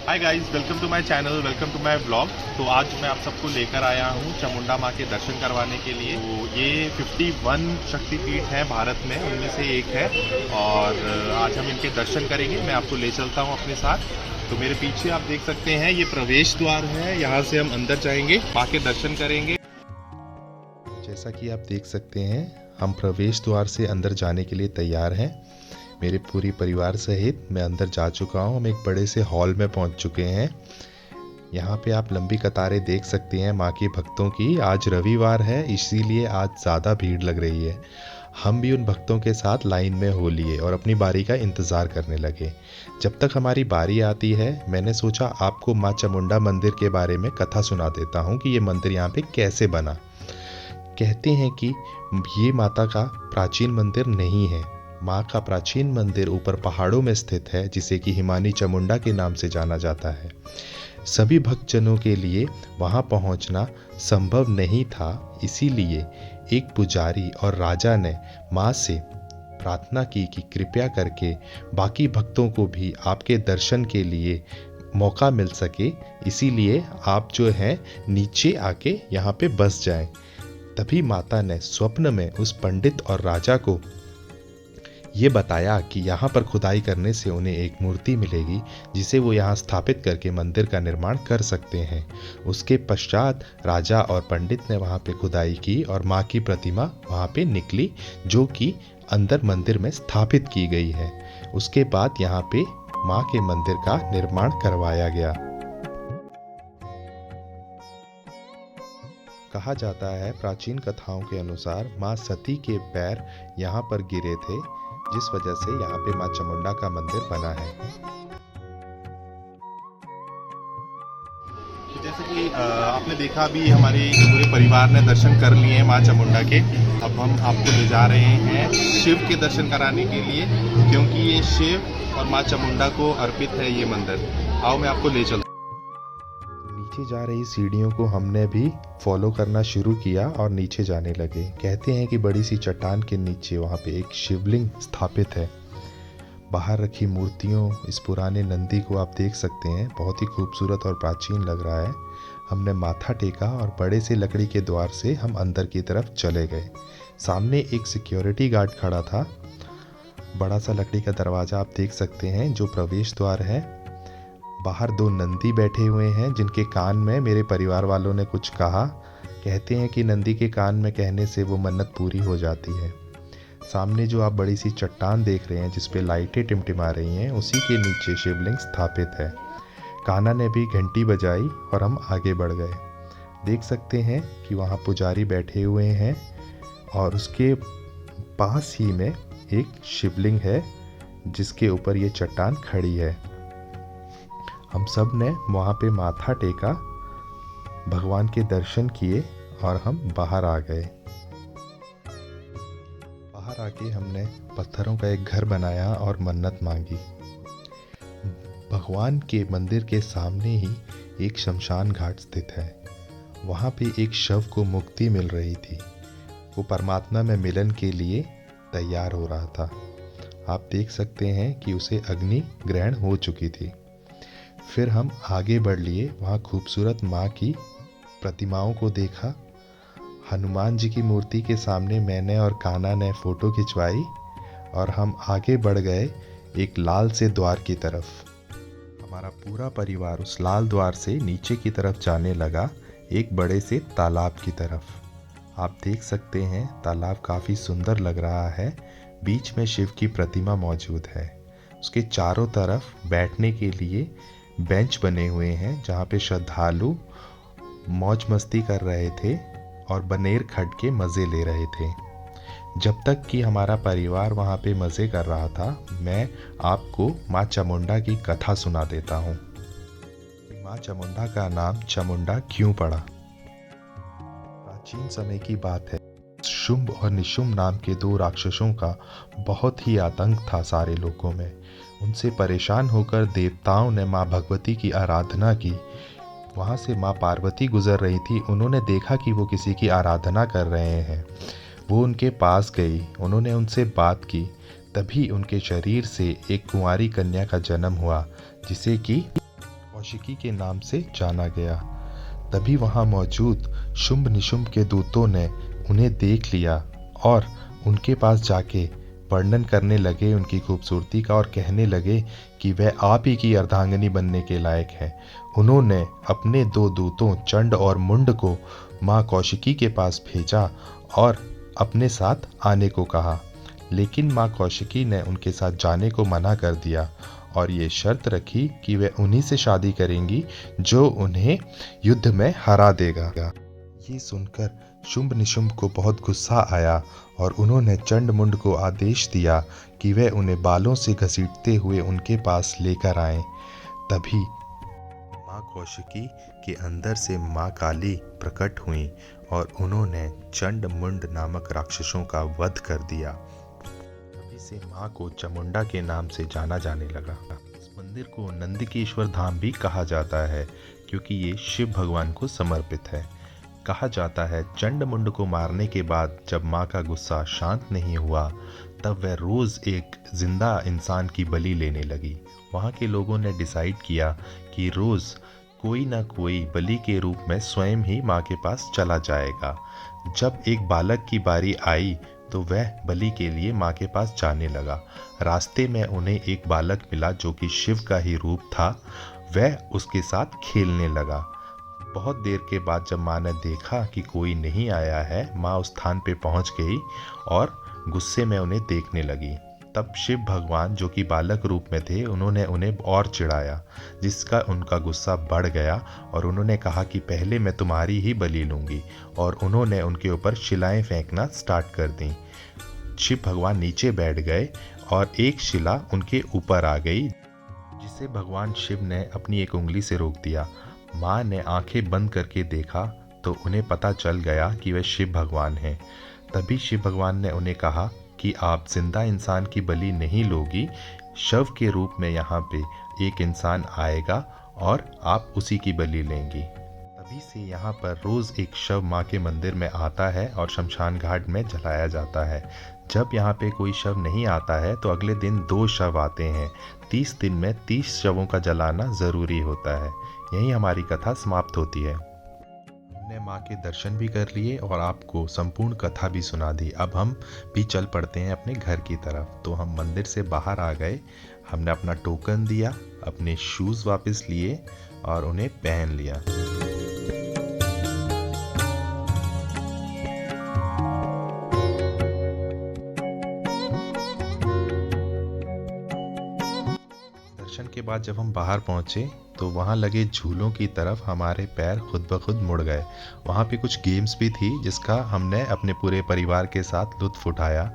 Hi guys, welcome to my channel, welcome to my blog. तो आज मैं आप सबको लेकर आया हूँ चामुंडा माँ के दर्शन करवाने के लिए। तो ये 51 शक्तिपीठ हैं भारत में, उनमें से एक है और आज हम इनके दर्शन करेंगे। मैं आपको ले चलता हूँ अपने साथ। तो मेरे पीछे आप देख सकते हैं ये प्रवेश द्वार है, यहाँ से हम अंदर जाएंगे, माँ के दर्शन करेंगे। जैसा कि आप देख सकते हैं हम प्रवेश द्वार से अंदर जाने के लिए तैयार हैं। मेरे पूरी परिवार सहित मैं अंदर जा चुका हूं। हम एक बड़े से हॉल में पहुंच चुके हैं। यहाँ पे आप लंबी कतारें देख सकते हैं माँ के भक्तों की। आज रविवार है, इसीलिए आज ज़्यादा भीड़ लग रही है। हम भी उन भक्तों के साथ लाइन में हो लिए और अपनी बारी का इंतज़ार करने लगे। जब तक हमारी बारी आती है, मैंने सोचा आपको माँ चामुंडा मंदिर के बारे में कथा सुना देता हूँ कि ये मंदिर यहाँ पे कैसे बना। कहते हैं कि ये माता का प्राचीन मंदिर नहीं है। माँ का प्राचीन मंदिर ऊपर पहाड़ों में स्थित है, जिसे कि हिमानी चामुंडा के नाम से जाना जाता है। सभी भक्तजनों के लिए वहाँ पहुँचना संभव नहीं था, इसीलिए एक पुजारी और राजा ने माँ से प्रार्थना की कि कृपया करके बाकी भक्तों को भी आपके दर्शन के लिए मौका मिल सके, इसीलिए आप जो हैं नीचे आके यहाँ पे बस जाएं। तभी माता ने स्वप्न में उस पंडित और राजा को ये बताया कि यहाँ पर खुदाई करने से उन्हें एक मूर्ति मिलेगी, जिसे वो यहाँ स्थापित करके मंदिर का निर्माण कर सकते हैं। उसके पश्चात राजा और पंडित ने वहाँ पे खुदाई की और माँ की प्रतिमा वहाँ पे निकली, जो कि अंदर मंदिर में स्थापित की गई है। उसके बाद यहाँ पे माँ के मंदिर का निर्माण करवाया गया। कहा जाता है, प्राचीन कथाओं के अनुसार माँ सती के पैर यहाँ पर गिरे थे, जिस वजह से यहाँ पे माँ चामुंडा का मंदिर बना है। तो जैसे कि आपने देखा, अभी हमारे पूरे परिवार ने दर्शन कर लिए हैं माँ चामुंडा के। अब हम आपको ले जा रहे हैं शिव के दर्शन कराने के लिए, क्योंकि ये शिव और माँ चामुंडा को अर्पित है ये मंदिर। आओ मैं आपको ले चलता। नीचे जा रही सीढ़ियों को हमने भी फॉलो करना शुरू किया और नीचे जाने लगे। कहते हैं कि बड़ी सी चट्टान के नीचे वहाँ पे एक शिवलिंग स्थापित है। बाहर रखी मूर्तियों, इस पुराने नंदी को आप देख सकते हैं, बहुत ही खूबसूरत और प्राचीन लग रहा है। हमने माथा टेका और बड़े से लकड़ी के द्वार से हम अंदर की तरफ चले गए। सामने एक सिक्योरिटी गार्ड खड़ा था। बड़ा सा लकड़ी का दरवाज़ा आप देख सकते हैं, जो प्रवेश द्वार है। बाहर दो नंदी बैठे हुए हैं, जिनके कान में मेरे परिवार वालों ने कुछ कहा। कहते हैं कि नंदी के कान में कहने से वो मन्नत पूरी हो जाती है। सामने जो आप बड़ी सी चट्टान देख रहे हैं, जिस पे लाइटें टिमटिमा रही हैं, उसी के नीचे शिवलिंग स्थापित है। कान्हा ने भी घंटी बजाई और हम आगे बढ़ गए। देख सकते हैं कि वहाँ पुजारी बैठे हुए हैं और उसके पास ही में एक शिवलिंग है, जिसके ऊपर ये चट्टान खड़ी है। हम सब ने वहाँ पे माथा टेका, भगवान के दर्शन किए और हम बाहर आ गए। बाहर आके हमने पत्थरों का एक घर बनाया और मन्नत मांगी। भगवान के मंदिर के सामने ही एक शमशान घाट स्थित है। वहाँ पे एक शव को मुक्ति मिल रही थी। वो परमात्मा में मिलन के लिए तैयार हो रहा था। आप देख सकते हैं कि उसे अग्नि ग्रहण हो चुकी थी। फिर हम आगे बढ़ लिए। वहाँ खूबसूरत माँ की प्रतिमाओं को देखा। हनुमान जी की मूर्ति के सामने मैंने और कान्हा ने फ़ोटो खिंचवाई और हम आगे बढ़ गए एक लाल से द्वार की तरफ। हमारा पूरा परिवार उस लाल द्वार से नीचे की तरफ जाने लगा, एक बड़े से तालाब की तरफ। आप देख सकते हैं तालाब काफ़ी सुंदर लग रहा है। बीच में शिव की प्रतिमा मौजूद है। उसके चारों तरफ बैठने के लिए बेंच बने हुए हैं, जहाँ पे श्रद्धालु मौज मस्ती कर रहे थे और बनेर खट के मज़े ले रहे थे। जब तक कि हमारा परिवार वहाँ पे मज़े कर रहा था, मैं आपको माँ चामुंडा की कथा सुना देता हूँ। माँ चामुंडा का नाम चामुंडा क्यों पड़ा? प्राचीन समय की बात है। शुंभ और निशुंभ नाम के दो राक्षसों का बहुत ही आतंक था सारे लोगों में। उनसे परेशान होकर देवताओं ने माँ भगवती की आराधना की। वहाँ से माँ पार्वती गुजर रही थी। उन्होंने देखा कि वो किसी की आराधना कर रहे हैं। वो उनके पास गई, उन्होंने उनसे बात की। तभी उनके शरीर से एक कुंवारी कन्या का जन्म हुआ, जिसे कि कौशिकी के नाम से जाना गया। तभी वहां मौजूद शुंभ निशुंभ के दूतों ने उन्हें देख लिया और उनके पास जाके वर्णन करने लगे उनकी खूबसूरती का और कहने लगे कि वह आप ही की अर्धांगिनी बनने के लायक है। उन्होंने अपने 2 दूतों चंड और मुंड को माँ कौशिकी के पास भेजा और अपने साथ आने को कहा, लेकिन माँ कौशिकी ने उनके साथ जाने को मना कर दिया और ये शर्त रखी कि वे उन्हीं से शादी करेंगी जो उन्हें युद्ध में हरा देगा। ये सुनकर शुंभ निशुंभ को बहुत गुस्सा आया और उन्होंने चंड मुंड को आदेश दिया कि वे उन्हें बालों से घसीटते हुए उनके पास लेकर आएं। तभी माँ कौशिकी के अंदर से माँ काली प्रकट हुई और उन्होंने चंड मुंड नामक राक्षसों का वध कर दिया। तभी से माँ को चामुंडा के नाम से जाना जाने लगा। इस मंदिर को नंदिकेश्वर धाम भी कहा जाता है क्योंकि ये शिव भगवान को समर्पित है। कहा जाता है चंड मुंड को मारने के बाद जब माँ का गुस्सा शांत नहीं हुआ तब वह रोज एक जिंदा इंसान की बलि लेने लगी। वहाँ के लोगों ने डिसाइड किया कि रोज कोई ना कोई बलि के रूप में स्वयं ही माँ के पास चला जाएगा। जब एक बालक की बारी आई तो वह बलि के लिए माँ के पास जाने लगा। रास्ते में उन्हें एक बालक मिला जो कि शिव का ही रूप था। वह उसके साथ खेलने लगा। बहुत देर के बाद जब माँ ने देखा कि कोई नहीं आया है, माँ उस स्थान पे पहुँच गई और गुस्से में उन्हें देखने लगी। तब शिव भगवान जो कि बालक रूप में थे उन्होंने उन्हें और चिढ़ाया, जिसका उनका गुस्सा बढ़ गया और उन्होंने कहा कि पहले मैं तुम्हारी ही बलि लूँगी और उन्होंने उनके ऊपर शिलाएं फेंकना स्टार्ट कर दी। शिव भगवान नीचे बैठ गए और एक शिला उनके ऊपर आ गई, जिसे भगवान शिव ने अपनी एक उंगली से रोक दिया। माँ ने आंखें बंद करके देखा तो उन्हें पता चल गया कि वे शिव भगवान हैं। तभी शिव भगवान ने उन्हें कहा कि आप जिंदा इंसान की बलि नहीं लोगी, शव के रूप में यहाँ पे एक इंसान आएगा और आप उसी की बलि लेंगी। तभी से यहाँ पर रोज़ एक शव माँ के मंदिर में आता है और शमशान घाट में जलाया जाता है। जब यहाँ पे कोई शव नहीं आता है तो अगले दिन 2 शव आते हैं। 30 दिन में 30 शवों का जलाना ज़रूरी होता है। यहीं हमारी कथा समाप्त होती है। हमने माँ के दर्शन भी कर लिए और आपको संपूर्ण कथा भी सुना दी। अब हम भी चल पड़ते हैं अपने घर की तरफ। तो हम मंदिर से बाहर आ गए, हमने अपना टोकन दिया, अपने शूज़ वापस लिए और उन्हें पहन लिया। दर्शन के बाद जब हम बाहर पहुंचे तो वहाँ लगे झूलों की तरफ हमारे पैर खुद ब खुद मुड़ गए। वहाँ पे कुछ गेम्स भी थी जिसका हमने अपने पूरे परिवार के साथ लुत्फ़ उठाया,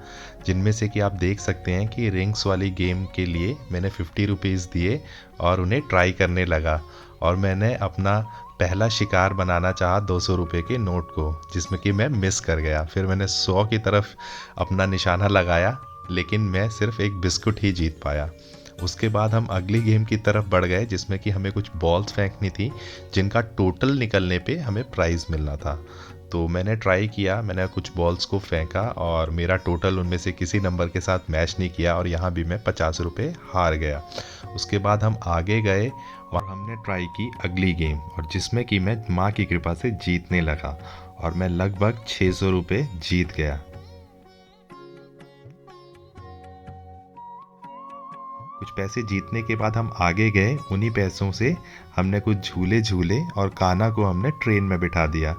जिनमें से कि आप देख सकते हैं कि रिंग्स वाली गेम के लिए मैंने 50 रुपीज़ दिए और उन्हें ट्राई करने लगा और मैंने अपना पहला शिकार बनाना चाहा 200 रुपये के नोट को, जिसमें कि मैं मिस कर गया। फिर मैंने 100 की तरफ अपना निशाना लगाया, लेकिन मैं सिर्फ एक बिस्कुट ही जीत पाया। उसके बाद हम अगली गेम की तरफ बढ़ गए जिसमें कि हमें कुछ बॉल्स फेंकनी थी जिनका टोटल निकलने पे हमें प्राइज़ मिलना था। तो मैंने ट्राई किया, मैंने कुछ बॉल्स को फेंका और मेरा टोटल उनमें से किसी नंबर के साथ मैच नहीं किया और यहाँ भी मैं 50 रुपये हार गया। उसके बाद हम आगे गए और हमने ट्राई की अगली गेम, और जिसमें कि मैं माँ की कृपा से जीतने लगा और मैं लगभग 600 रुपये जीत गया। कुछ पैसे जीतने के बाद हम आगे गए। उन्हीं पैसों से हमने कुछ झूले झूले और कान्हा को हमने ट्रेन में बिठा दिया,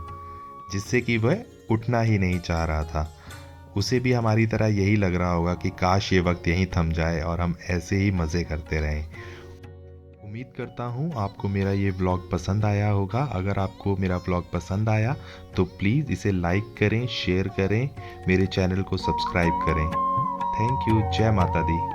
जिससे कि वह उठना ही नहीं चाह रहा था। उसे भी हमारी तरह यही लग रहा होगा कि काश ये वक्त यहीं थम जाए और हम ऐसे ही मज़े करते रहें। उम्मीद करता हूँ आपको मेरा ये व्लॉग पसंद आया होगा। अगर आपको मेरा व्लॉग पसंद आया तो प्लीज़ इसे लाइक करें, शेयर करें, मेरे चैनल को सब्सक्राइब करें। Thank you. जय माता दी।